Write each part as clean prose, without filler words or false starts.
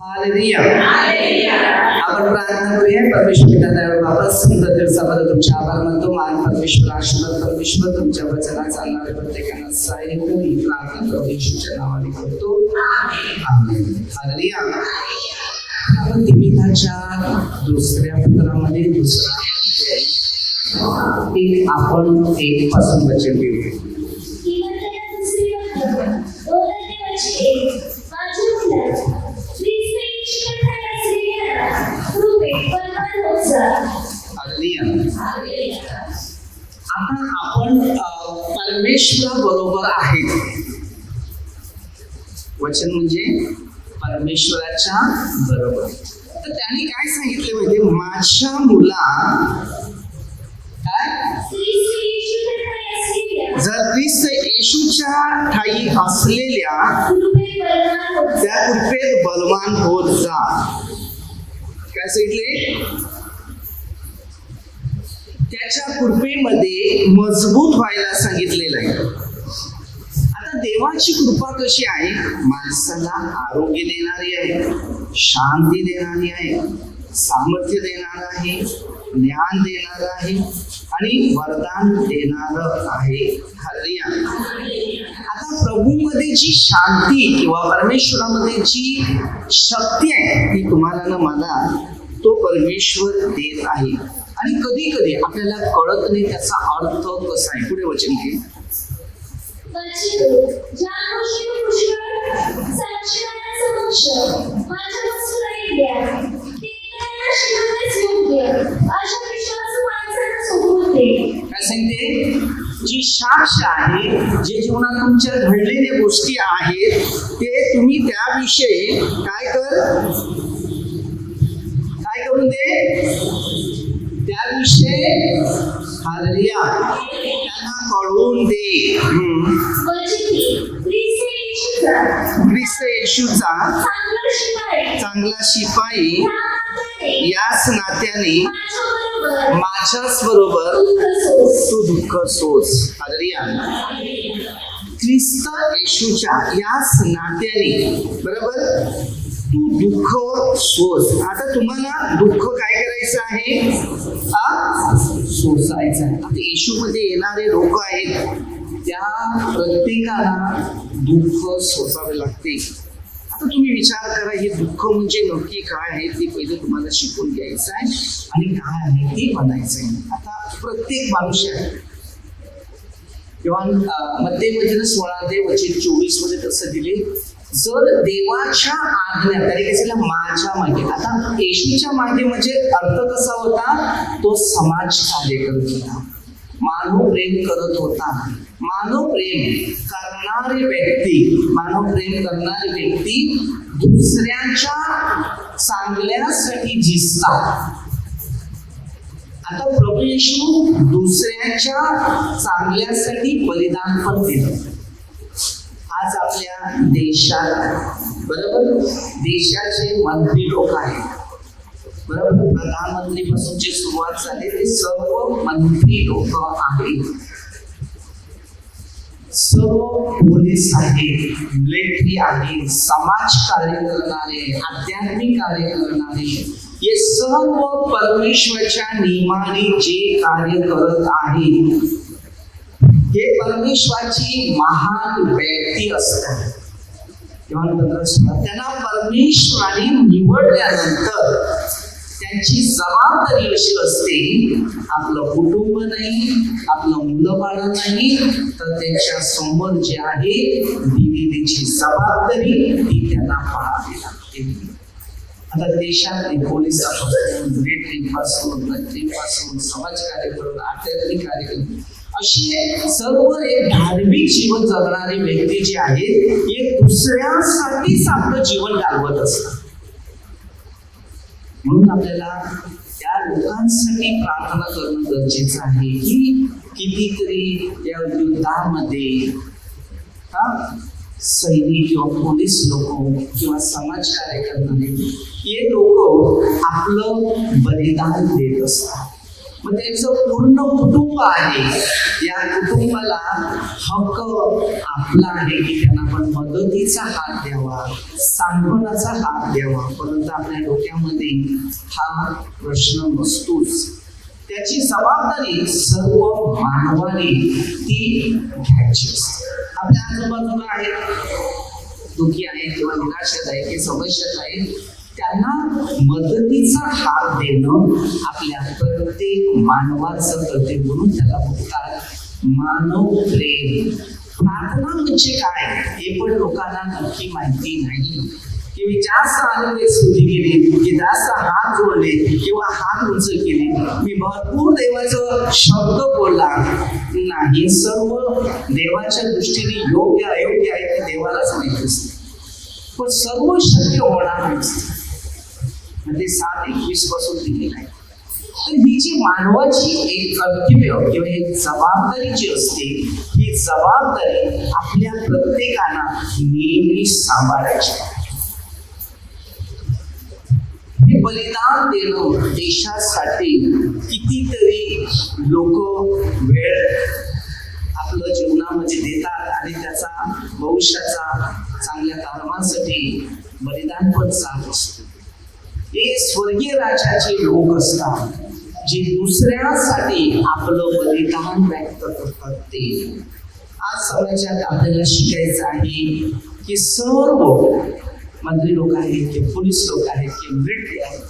Hallelujah. आपण प्रार्थना करूया. परमेश्वर पिता वापस सुंदर दिवसाबद्दल तुमचे आभार मानतो. मान परमेश्वर, आशीर्वाद परमेश्वर, तुमच्या वचनात चालणारे प्रत्येकांना सहाय्य करी प्रार्थना प्रभू येशूच्या नावाने करतो. आमेन. हालेलुया. आपण तिमिताच्या दुसऱ्या पत्रामध्ये दुसरा एक पासून वचन घेऊया. आता आपण परमेश्वरा बरोबर आहेत. वचन म्हणजे परमेश्वराच्या बरोबर. तर त्याने काय सांगितले माहिती, माझ्या मुला काय जर ख्रिस्त येशूच्या ठाई असलेल्या त्या कृपेत बलवान होत जा. काय सांगितले, त्याच्या कृपेमध्ये मजबूत व्हायला सांगितलेलं आहे. आता देवाची कृपा कशी आहे, माणसाला आरोग्य देणारी आहे, शांती देणारी आहे, सामर्थ्य देणार आहे, ज्ञान देणार आहे आणि वरदान देणार आहे. हालेलुया. आता प्रभूमध्ये जी शांती किंवा परमेश्वरामध्ये जी शक्ती आहे ती तुम्हाला ना मला तो परमेश्वर देत आहे. आणि कधी कधी आपल्याला कळत नाही त्याचा अर्थ कसा आहे. पुढे वचन घे. काय सांगते, जी साक्ष आहे, जे जीवनात तुमच्या घडलेल्या गोष्टी आहेत ते तुम्ही त्याविषयी काय करून दे, त्याविषयी हालेलुया त्यांना कळवून दे. ख्रिस्त येशूचा चांगला शिपाई याच नात्याने माझ्याच बरोबर तू दुःख सोस. हालेलुया. ख्रिस्त येशूच्या याच नात्याने बरोबर तू दुःख सोस. आता तुम्हाला दुःख काय करायचं आहे, सोसायचं आहे. आता येशूमध्ये येणारे लोक आहेत त्या प्रत्येकाला दुःख सोसावे लागते. आता तुम्ही विचार करा, हे दुःख म्हणजे नक्की काय आहे ते पहिले तुम्हाला शिकून घ्यायचं आहे आणि काय आहे ते बनायचं आहे. आता प्रत्येक मनुष्य किंवा मत्तेमध्ये 16:24 मध्ये तसं दिले, जर देवाच्या आज्ञा तरी माझ्या मागे. आता येशूच्या मागे म्हणजे अर्थ कसा होता, तो समाज कार्य करत होता, मानव प्रेम करत होता. मानव प्रेम करणारी व्यक्ती दुसऱ्यांच्या चांगल्यासाठी झिजतात. आता प्रभू येशू दुसऱ्याच्या चांगल्यासाठी बलिदान पण दिलं. आज आपल्या देशात बरोबर देशाचे मंत्री लोक आहेत बरोबर, प्रधानमंत्री पासूनची सुरुवात झाली ते सर्व मंत्री लोक आहेत, सर्व पोलीस आहेत, मिलिटरी आहे, समाज कार्य करणारे, आध्यात्मिक कार्य करणारे, हे सर्व परमेश्वराच्या नियमाने जे कार्य करत आहेत हे परमेश्वराची महान व्यक्ती असतात. त्यांना परमेश्वराने निवडल्यानंतर त्यांची जबाबदारी अशी असते, आपलं कुटुंब नाही, आपलं मुलं बाळ नाही, तर त्यांच्या समोर जे आहे दिलेलीची जबाबदारी ती त्यांना पाहावी लागते. आता देशातले पोलीस मिलिटरी पासून समाजकार्य करून आध्यात्मिक कार्य करून अशी सर्व एक धार्मिक जीवन जगणारे व्यक्ती जे आहेत एक दुसऱ्यासाठीच आपलं जीवन घालवत असतात. म्हणून आपल्याला त्या लोकांसाठी प्रार्थना करणं गरजेचं आहे की कितीतरी त्या युद्धामध्ये सैनिक किंवा पोलीस लोक किंवा समाज कार्य करणारे हे लोक आपलं बलिदान देत असतात. मग त्यांचं पूर्ण कुटुंब आहे, या कुटुंबाला हक्क आपला आहे की त्यांना आपण मदतीचा हात द्यावा, सांत्वनाचा हात द्यावा. परंतु आपल्या डोक्यामध्ये हा प्रश्न नसतोच. त्याची जबाबदारी सर्व मानवाने ती घ्यायची असते. आपल्या आजूबाजूला आहेत, दुःखी आहेत किंवा निराशेत आहेत की समस्येत आहेत, त्यांना मदतीचा हात देणं आपल्या प्रत्येक मानवाचं कर्तव्य म्हणून त्याला म्हणतात मानव प्रेम. प्रार्थना म्हणजे काय हे पण लोकांना नक्की माहिती नाही. की मी जास्त आनंद स्तुती केली, की जास्त हात जोडले किंवा हात उंच केले, मी भरपूर देवाचं शब्द बोलला नाही. सर्व देवाच्या दृष्टीने योग्य अयोग्य आहे ते देवालाच माहिती असते. पण सर्व शक्य होणार नसते. म्हणजे 7:21 पासून दिलेलं आहे. तर ही जी मानवाची एक कर्तव्य किंवा एक जबाबदारी जी असते, ही जबाबदारी आपल्या प्रत्येकाला नेहमी सांभाळायची. हे बलिदान देणं देशासाठी कितीतरी लोक वेळ आपलं जीवनामध्ये देतात आणि त्याचा भविष्याचा चांगल्या कर्मासाठी बलिदान पण जात असतो. हे स्वर्गीय राजाचे लोक असतात जे दुसऱ्यासाठी आपलं बलिदान व्यक्त करतात. ते आज समाजात आपल्याला शिकायचं आहे की सर्व मंत्री लोक आहेत की पोलीस लोक आहेत की मिलिटरी आहेत,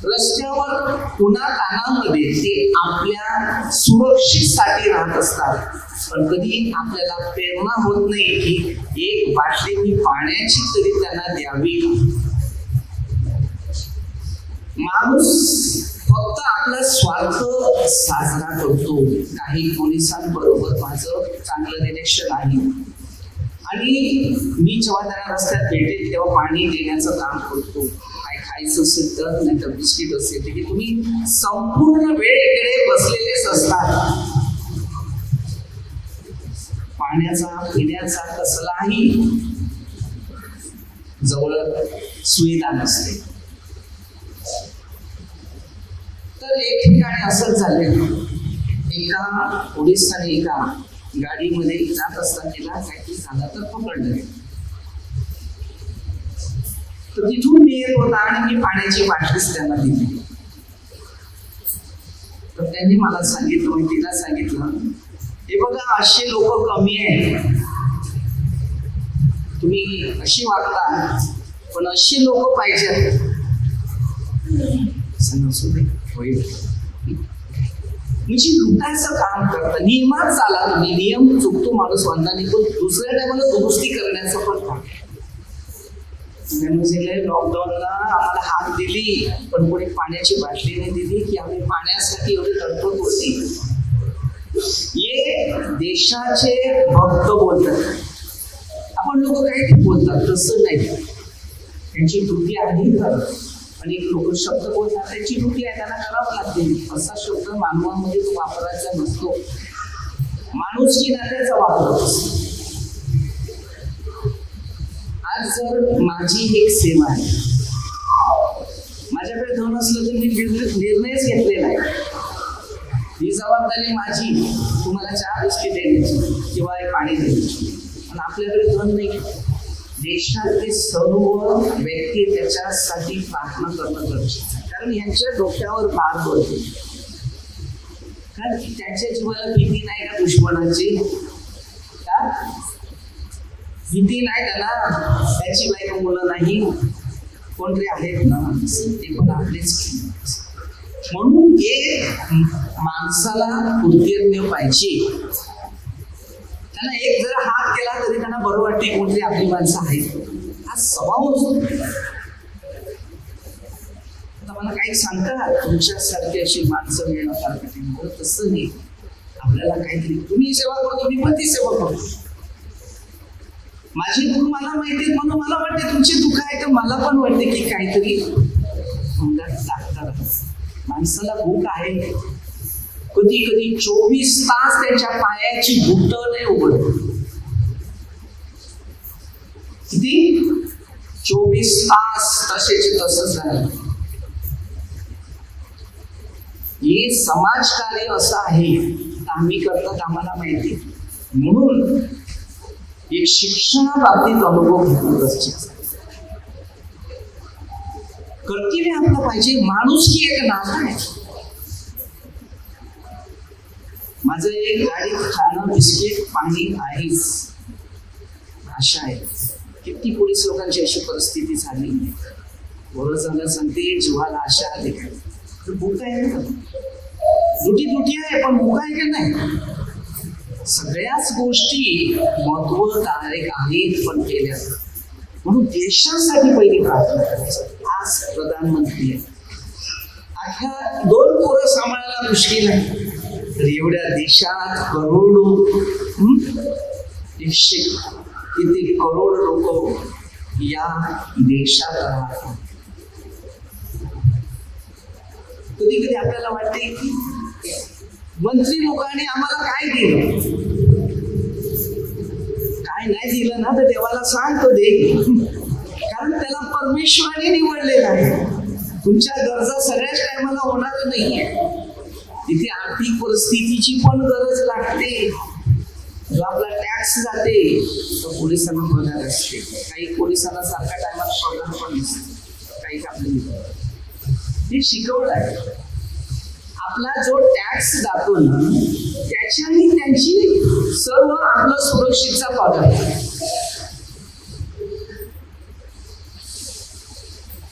रस्त्यावर उन्हातान्हामध्ये ते आपल्या सुरक्षेसाठी राहत असतात. पण कधी आपल्याला प्रेरणा होत नाही की एक बाटली मी पाण्याची तरी त्यांना द्यावी. माणूस फक्त आपला स्वार्थ साजरा करतो. काही पोलिसांबरोबर माझं चांगलं रिलेशन आहे आणि मी जेव्हा त्यांना रस्त्यात भेटेल तेव्हा पाणी देण्याचं काम करतो. काय खायचं असेल तर, नाही तर बिस्किट असेल की तुम्ही संपूर्ण वेळ इकडे बसलेलेच असतात. पाण्याचा पिण्याचा कसलाही जवळ सुविधा नसते. तर एक ठिकाणी असंच झालेलं, एका पोलिसाने एका गाडीमध्ये जात असताना तिला काहीतरी झालं तर पकडलं. तर तिथून मी येत होता आणि मी पाण्याची बाटलीच त्यांना दिली. तर त्यांनी मला सांगितलं, मी तिला सांगितलं, हे बघा असे लोक कमी आहेत, तुम्ही अशी वागता पण अशी लोक पाहिजेत. म्हणजे लुटायचं काम करतं, नियमात चाला तुम्ही, नियम चुकतो माणूस वांधा नाही, पण दुसऱ्या टायमाला दुरुस्ती करण्याचं पण काम. लॉकडाऊनला आम्हाला हात दिली पण कोणी पाण्याची बाटली नाही दिली की आम्ही पाण्यासाठी एवढी तडफड होती. हे देशाचे भक्त बोलतात. आपण लोक काही बोलतात तसं नाही, त्यांची कृती आहे तर अनेक लोक शब्द बोलतात, त्यांची कृती आहे त्यांना करावं लागते. असा शब्द मानवामध्ये तो वापरायचा नसतो. माणूस की नात्याचा वापर असतो. आज जर माझी एक सेवा आहे, माझ्याकडे धन असलं तर मी निर्णयच घेतलेला आहे, ही जबाबदारी माझी, तुम्हाला चहा बिस्किट देण्याची किंवा पाणी देण्याची. पण आपल्याकडे धन नाही. देशातले सर्व व्यक्ती त्याच्यासाठी प्रार्थना करणं गरजेचं आहे, कारण यांच्या डोक्यावर भार पडतो. कारण त्यांच्या जीवाला भीती नाही का दुश्मनाची? का भीती नाही त्यांना? त्याची बायको मुलं नाही, कोणतरी आहेत ना, ते पण आपलेच. म्हणून हे माणसाला उद्योग पाहिजे. त्यांना एक जर हात केला तरी त्यांना बरं वाटते कोणतरी आपली माणसं आहेत. हा स्वभाव असतो. आता मला काही सांगतात तुमच्यासारखी अशी माणसं मिळणं फार कठीण. तसं नाही, आपल्याला काहीतरी तुम्ही सेवा करतो, मी पण ती सेवा करतो. माझी दुःख मला माहिती म्हणून मला वाटते तुमची दुःख आहे तर मला पण वाटते की काहीतरी लागतात. माणसाला भूक आहे. कधी कधी 24 तास त्यांच्या पायाची बुट नाही उघडत. किती? 24 तास तसेच तसंच झालं. हे समाजकार्य असं आहे, आम्ही करतात आम्हाला माहिती. म्हणून एक शिक्षणाबाबतीत अनुभव घेणं गरजेचं आहे. कर्तव्य आपलं पाहिजे. माणुसकी एक नातं आहे. माझं एक गाडीत खाणं, बिस्किट, पाणी आहेच. आशा आहे. किती पोलीस लोकांची अशी परिस्थिती झाली, बरं झालं सांगते, जीवाला आशा आली. भूक आहे ना, दुटी आहे, पण भूक आहे का नाही? सगळ्याच गोष्टी महत्वदायक आहेत पण केल्या. म्हणून देशासाठी पहिली प्रार्थना करायचं. आज प्रधानमंत्री आहे, अख्या 2 पोरं सांभाळायला मुश्किल आहे, तर एवढ्या देशात करोडो किती करोड लोक या देशात राहतात. कधी कधी आपल्याला वाटते की मंत्री लोकांनी आम्हाला काय दिलं, काय नाही दिलं ना, तर देवाला सांगतो दे, कारण त्याला परमेश्वराने निवडलेला आहे. तुमच्या गरजा सगळ्याच टायमाला होणार नाहीये. तिथे आर्थिक परिस्थितीची पण गरज लागते. जो आपला टॅक्स जाते तो पोलिसांना पगार असते. काही पोलिसांना सारख्या टायमाला पगार पण नसते. काही आपल्याला हे शिकवलं आहे. आपला जो टॅक्स जातो ना, त्याच्याने त्यांची सर्व आपलं सुरक्षेचा पगार.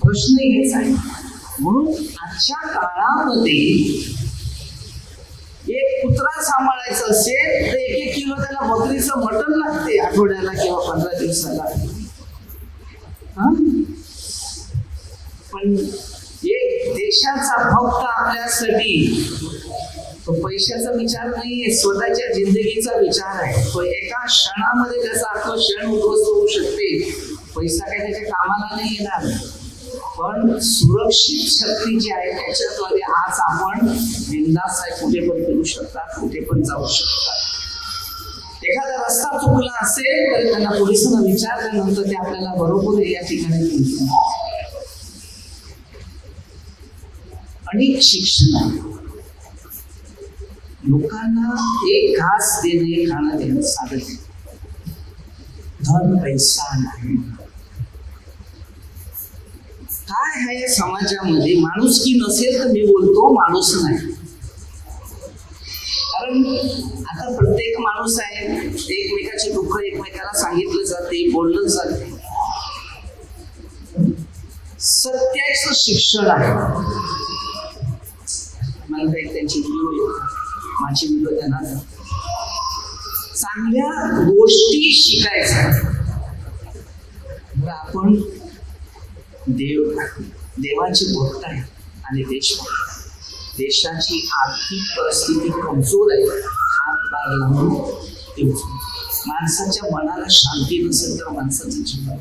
प्रश्न हेच आहे. म्हणून आजच्या काळामध्ये एक कुत्रा सांभाळायचं असेल तर 1-1 किलो त्याला बकरीचं मटण लागते आठवड्याला किंवा 15 दिवसाला. पण एक देशाचा भक्त आपल्यासाठी तो पैशाचा विचार नाहीये, स्वतःच्या जिंदगीचा विचार आहे. तो एका क्षणामध्ये त्याचा अख्खं क्षण उद्ध्वस्त होऊ शकते. पैसा काय त्याच्या कामाला नाही येणार, पण सुरक्षित शक्ती जी आहे त्याच्याद्वारे आज आपण बिनधास्त आहे, कुठे पण फिरू शकतात, कुठे पण जाऊ शकतात. एखादा रस्ता चुकला असेल तर त्यांना पोलिसांना विचारल्यानंतर ते आपल्याला बरोबर या ठिकाणी पोहोचतात. आणि शिक्षण लोकांना एक घास देणे, खाणं देणं साधन. धन पैसा नाही. काय आहे समाजामध्ये माणुसकी नसेल तर मी बोलतो माणूस नाही. कारण आता प्रत्येक माणूस आहे, एकमेकाचे दुःख एकमेकाला सांगितलं जाते, बोललं जाते. सत्याचं शिक्षण आहे. मला काही त्यांची व्हिडिओ, माझी व्हिडिओ त्यांना चांगल्या गोष्टी शिकायच्या. आपण देवाची भक्त आहे आणि देशाची आर्थिक परिस्थिती कमजोर आहे. हातभार लावून माणसाच्या मनाला शांती नसेल तर माणसाचं जीवन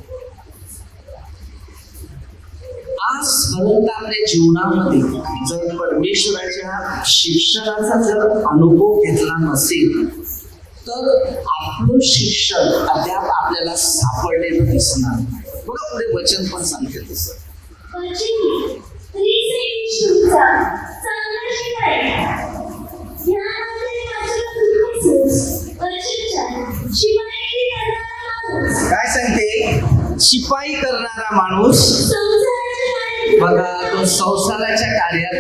आजपर्यंत आपल्या जीवनामध्ये जर परमेश्वराच्या शिक्षणाचा जर अनुभव घेतला नसेल तर आपलं शिक्षण अद्याप आपल्याला सापडलेलं दिसणार नाही. बघा पुढे वचन पण सांगते तसं. काय सांगते? शिपाई करणारा माणूस बघा तो संसाराच्या कार्यात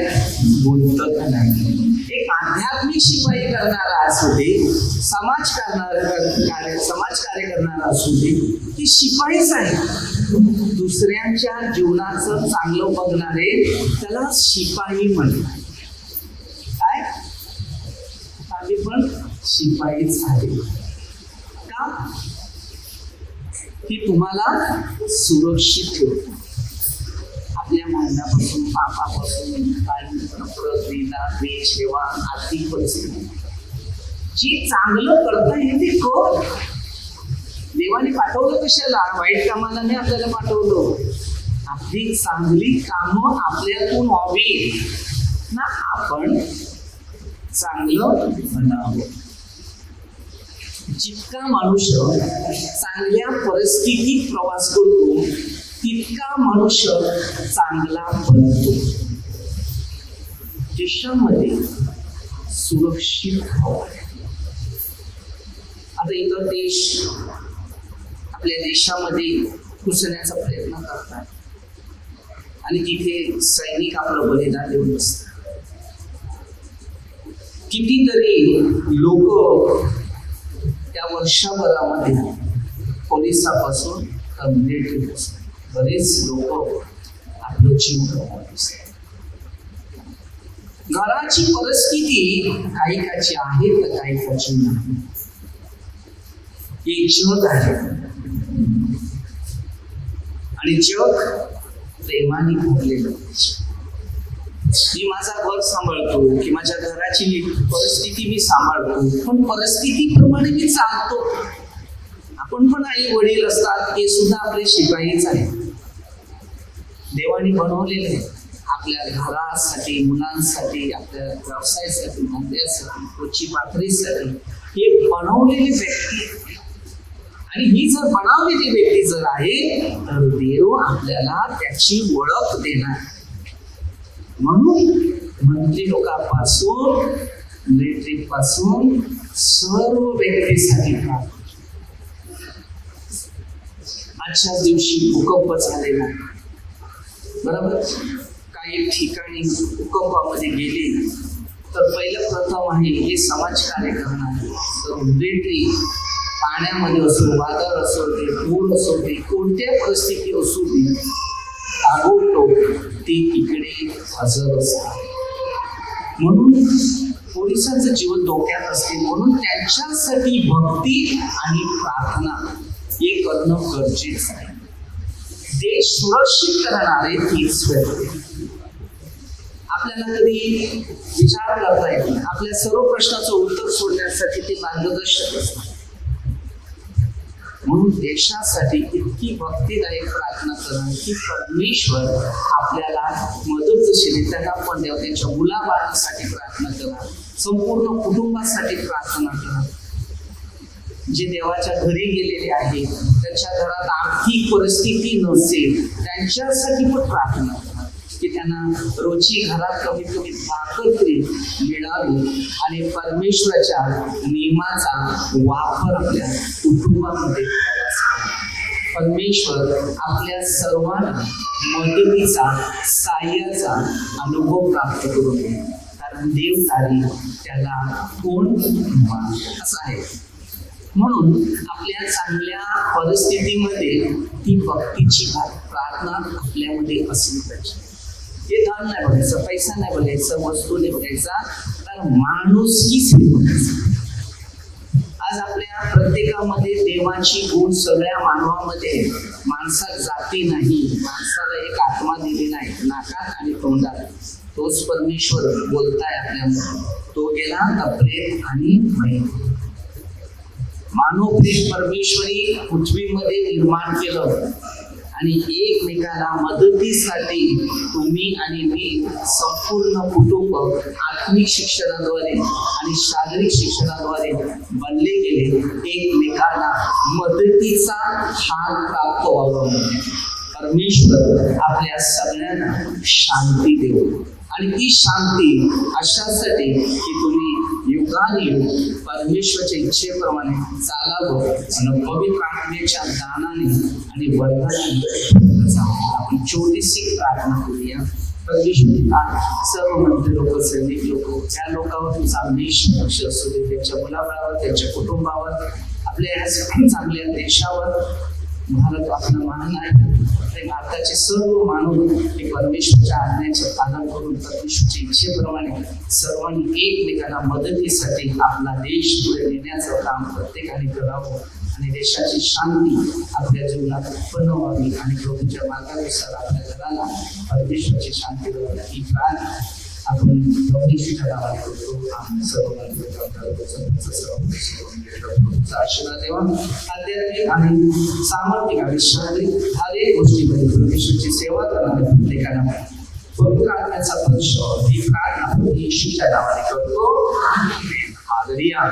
गुंतत नाही. एक आध्यात्मिक शिपाई करणारा असू दे, समाज कार्य करणारा असू दे, ती शिपाईच आहे. दुसऱ्यांच्या जीवनाचं चांगलं बघणारे त्याला शिपाई म्हणतात. काय? आम्ही पण शिपाईच आहे. का? ती तुम्हाला सुरक्षित ठेवते. आपल्या मारण्यापासून, पापापासून, सेवा, आर्थिक परिस्थिती जी चांगलं करता येते कर. देवाने पाठवलं कशाला? वाईट कामाला नाही आपल्याला पाठवलं. आपली चांगली कामं आपल्यातून व्हावी ना, आपण चांगलं बनावं. जितका मनुष्य चांगल्या परिस्थितीत प्रवास करतो तितका मनुष्य चांगला बनतो. देशामध्ये सुरक्षित व्हावं. आता इतर देश आपल्या देशामध्ये घुसण्याचा प्रयत्न करतात आणि तिथे सैनिक आपलं बलिदान देऊन बसतात. कितीतरी लोक त्या वर्षभरामध्ये पोलिसापासून तर मिलिटरीपासून बरेच लोक आपलं जीव गमावत असतात. घराची परिस्थिती काही काची आहे तर काही काची नाही. एक जग आहे आणि जग प्रेमाने भरलेलं. मी माझा घर सांभाळतो की माझ्या घराची परिस्थिती मी सांभाळतो, पण परिस्थितीप्रमाणे मी चालतो. आपण पण आई वडील असतात, ते सुद्धा आपले शिपाईच आहेत. देवाने बनवलेले आहे आपल्या घरासाठी, मुलांसाठी, आपल्या व्यवसायासाठी, धंद्यासाठी, रोजची भाकरीसाठी. हे बनवलेली व्यक्ती आणि ही जर बनवलेली व्यक्ती जर आहे तर देव आपल्याला त्याची ओळख देणार. म्हणून मंत्री लोकांपासून मिलिटरी पासून सर्व व्यक्तीसाठी प्रार्थना. आजच्या दिवशी भूकंप झालेला बरोबर. काही ठिकाणी भूकंपामध्ये गेले तर पहिलं प्रथम आहे हे समाजकार्य करणार. तर मिलिटरी पाण्यामध्ये असो, वादळ असो दे, पूर असो दे, कोणत्या परिस्थिती असू दे, ताबडतोब ते तिकडे हजर असतात. म्हणून पोलिसांचं जीवन धोक्यात असते. म्हणून त्यांच्यासाठी भक्ती आणि प्रार्थना हे करणं गरजेचं आहे. देश सुरक्षित करणारे तीच व्यक्ती. आपल्याला कधी विचार करता येत नाही. आपल्या सर्व प्रश्नाचं उत्तर सोडण्यासाठी ते मार्गदर्शक असतात. म्हणून देशासाठी इतकी भक्तिदायक प्रार्थना करणं की परमेश्वर आपल्याला मदत जशी देते त्यांना पण द्यावं. त्यांच्या मुलाबाळांसाठी प्रार्थना करा, संपूर्ण कुटुंबासाठी प्रार्थना करा. जे देवाच्या घरी गेलेले आहेत, त्यांच्या घरात आर्थिक परिस्थिती नसेल, त्यांच्यासाठी पण प्रार्थना करा की त्यांना रोजची घरात कमीत कमी भाकर तरी मिळावी आणि परमेश्वराच्या नियमाचा वापर आपल्या कुटुंबामध्ये करावा. परमेश्वर आपल्या सर्वांना मदतीचा, साह्याचा अनुभव प्राप्त करून दे. कारण देव तारी त्याला कोण असं आहे. म्हणून आपल्या चांगल्या परिस्थितीमध्ये ती भक्तीची प्रार्थना आपल्यामध्ये असली पाहिजे. हे धन नाही बघायचं, पैसा नाही बघायचं, वस्तू नाही बघायचा, तर माणुसकीच बघायचं. आज आपल्या प्रत्येकामध्ये देवाची गुण सगळ्या मानवामध्ये. माणसात जाती नाही, माणसाला एक आत्मा दिली नाही नाकात आणि तोंडात. तोच परमेश्वर बोलताय आपल्याला. तो गेला तर प्रेत आणि मैल. मानव प्रेम परमेश्वरी पृथ्वीमध्ये निर्माण केलं आणि एकमेकाला मदतीसाठी तुम्ही आणि मी संपूर्ण कुटुंब आत्मिक शिक्षणाद्वारे आणि शारीरिक शिक्षणाद्वारे बनले गेले. एकमेकाला मदतीचा हात प्राप्त व्हावा. परमेश्वर आपल्या सगळ्यांना शांती देऊ आणि ती शांती अशासाठी की तुम्ही युगानुयुग परमेश्वरच्या इच्छेप्रमाणे चालावं आणि पवित्र आत्म्याच्या दानाने आणि वरदानाने आपण छोटीशी प्रार्थना करूया. परमेश्वर सर्व मंत्री लोक, सैनिक लोक, त्या लोकांवर तुमचा लक्ष असू दे, त्यांच्या मुलाबाळावर, त्यांच्या कुटुंबावर, आपल्या या चांगल्या देशावर. भारत आपला महान आहे. भारताचे सर्व मानव हे परमेश्वरच्या आज्ञेचे पालन करून परमेश्वरच्या इच्छेप्रमाणे सर्वांनी एकमेकांना मदतीसाठी आपला देश पुढे नेण्याचं काम प्रत्येकाने करावं आणि देशाची शांती आपल्या जीवनात उत्पन्न व्हावी आणि प्रभूच्या मार्गानुसार आपल्या घराला परमेश्वरची शांती व्हावी. ही प्रार्थना आपण परमेश्वराच्या नावाने करतो. सर्व आशीर्वाद देवा. आध्यात्मिक आणि सामाजिक आणि शारीरिक हरेक गोष्टीमध्ये परमेश्वरची सेवा करणाऱ्या प्रत्येकाला पवित्र आत्म्याचा स्पर्श ही प्रार्थना येशूच्या नावाने करतो. हालेलुया.